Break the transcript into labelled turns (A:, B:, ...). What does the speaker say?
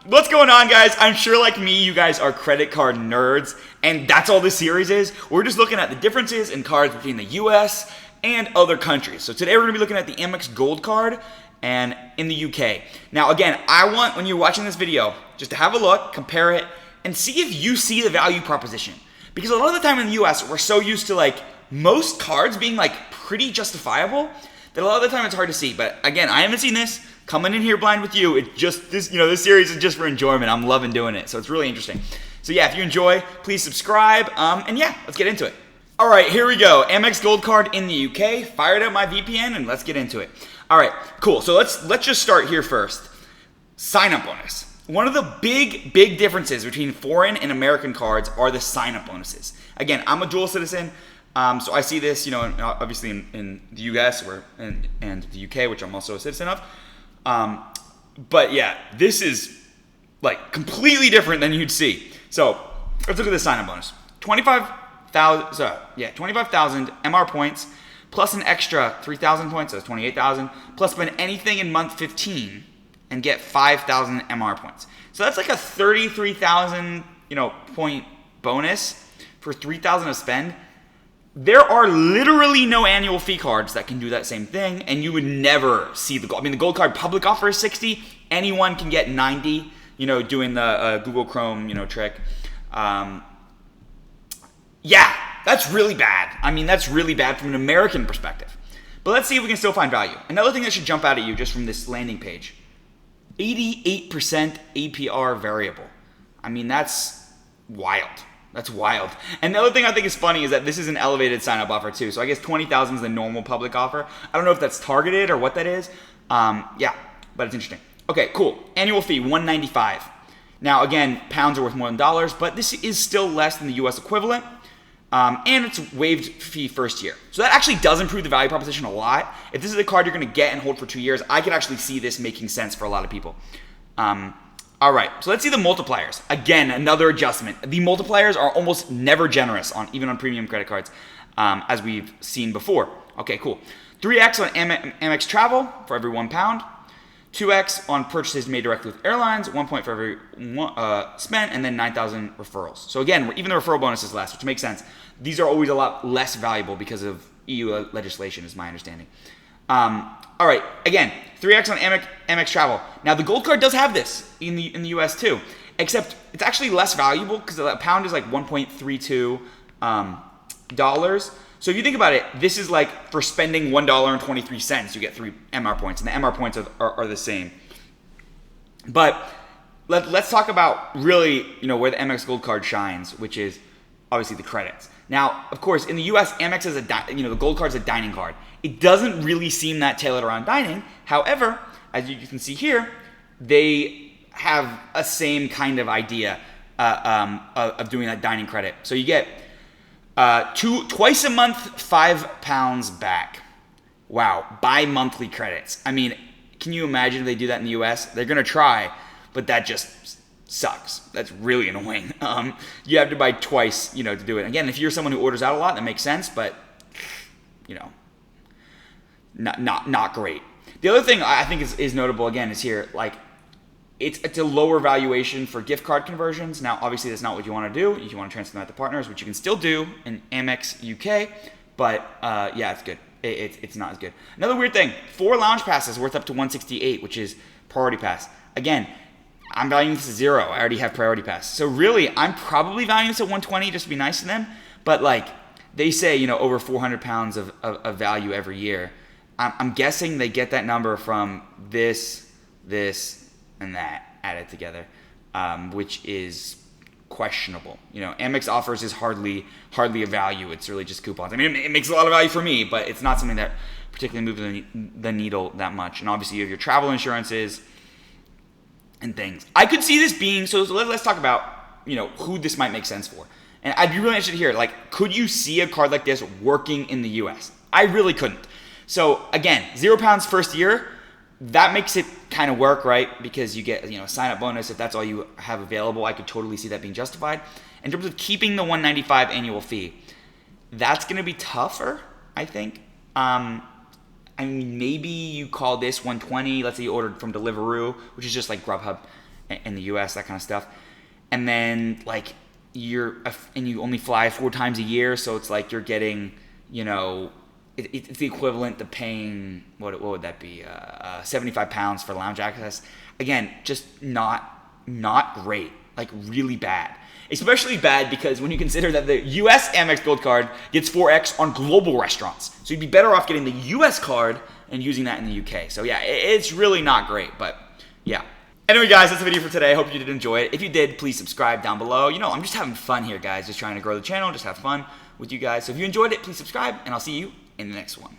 A: What's going on, guys? I'm sure like me, you guys are credit card nerds, and that's all this series is. We're just looking at the differences in cards between the US and other countries. So today we're going to be looking at the AMEX Gold Card and in the UK. Now again, I want, when you're watching this video, just to have a look, compare it, and see if you see the value proposition. Because a lot of the time in the US, we're so used to like most cards being like pretty justifiable that a lot of the time it's hard to see. But again, I haven't seen this. Coming in here blind with you, it's just this, this series is just for enjoyment. I'm loving doing it, so it's really interesting. So yeah, if you enjoy, please subscribe, and yeah, let's get into it. All right, here we go. AMEX Gold Card in the UK. Fired up my VPN, and let's get into it. All right, cool. So let's just start here first. Sign-up bonus. One of the big differences between foreign and American cards are the sign-up bonuses. Again, I'm a dual citizen, so I see this, obviously in the US and the UK, which I'm also a citizen of. But yeah, this is like completely different than you'd see. So let's look at the sign-up bonus. 25,000 MR points plus an extra 3,000 points, so that's 28,000, plus spend anything in month 15 and get 5,000 MR points. So that's like a 33,000, point bonus for 3,000 of spend. There are literally no annual fee cards that can do that same thing, and you would never see the gold. I mean, the gold card public offer is 60. Anyone can get 90, doing the Google Chrome, trick. Yeah, that's really bad. I mean, that's really bad from an American perspective. But let's see if we can still find value. Another thing that should jump out at you just from this landing page, 88% APR variable. I mean, that's wild. That's wild. And the other thing I think is funny is that this is an elevated sign-up offer too. So I guess 20,000 is the normal public offer. I don't know if that's targeted or what that is. Yeah, but it's interesting. Okay, cool. Annual fee, $195. Now again, pounds are worth more than dollars, but this is still less than the US equivalent. And it's waived fee first year. So that actually does improve the value proposition a lot. If this is a card you're going to get and hold for 2 years, I could actually see this making sense for a lot of people. All right, so let's see the multipliers. Again, another adjustment. The multipliers are almost never generous even on premium credit cards, as we've seen before. Okay, cool. 3x on AMEX travel for every £1. 2x on purchases made directly with airlines. 1 point for every spent, and then 9,000 referrals. So again, even the referral bonus is less, which makes sense. These are always a lot less valuable because of EU legislation, is my understanding. All right, again, 3x on AMEX travel. Now, the gold card does have this in the US too, except it's actually less valuable because a pound is like $1.32 dollars. So if you think about it, this is like for spending $1.23, you get 3 MR points, and the MR points are the same. But let's talk about really, where the AMEX Gold Card shines, which is obviously the credits. Now, of course, in the US, AMEX is the Gold Card's a dining card. It doesn't really seem that tailored around dining. However, as you can see here, they have a same kind of idea of doing that dining credit. So you get twice a month, £5 back. Wow, bi-monthly credits. I mean, can you imagine if they do that in the US? They're gonna try, but that just sucks. That's really annoying. You have to buy twice, to do it. Again, if you're someone who orders out a lot, that makes sense, but not great. The other thing I think is notable again is here, like it's a lower valuation for gift card conversions. Now, obviously, that's not what you want to do. You want to transfer them out to partners, which you can still do in AMEX UK, but yeah, it's good. It's not as good. Another weird thing: 4 lounge passes worth up to 168, which is priority pass. Again, I'm valuing this at 0. I already have priority pass, so really, I'm probably valuing this at 120 just to be nice to them. But like they say, over 400 pounds of value every year. I'm guessing they get that number from this, and that added together, which is questionable. AMEX offers is hardly a value. It's really just coupons. I mean, it makes a lot of value for me, but it's not something that particularly moves the needle that much. And obviously, you have your travel insurances and things. I could see this being, so let's talk about, who this might make sense for. And I'd be really interested to hear, like, could you see a card like this working in the US? I really couldn't. So again, £0 first year, that makes it kind of work, right? Because you get, a sign-up bonus if that's all you have available. I could totally see that being justified. In terms of keeping the $195 annual fee, that's going to be tougher, I think. I mean, maybe you call this $120. Let's say you ordered from Deliveroo, which is just like Grubhub, in the US, that kind of stuff. And then like you only fly 4 times a year, so it's like you're getting, it's the equivalent to paying, what would that be, 75 pounds for lounge access. Again, just not great, like really bad. Especially bad because when you consider that the US Amex Gold card gets 4x on global restaurants. So you'd be better off getting the US card and using that in the UK. So yeah, it's really not great, but yeah. Anyway, guys, that's the video for today. I hope you did enjoy it. If you did, please subscribe down below. I'm just having fun here, guys. Just trying to grow the channel, just have fun with you guys. So if you enjoyed it, please subscribe, and I'll see you in the next one.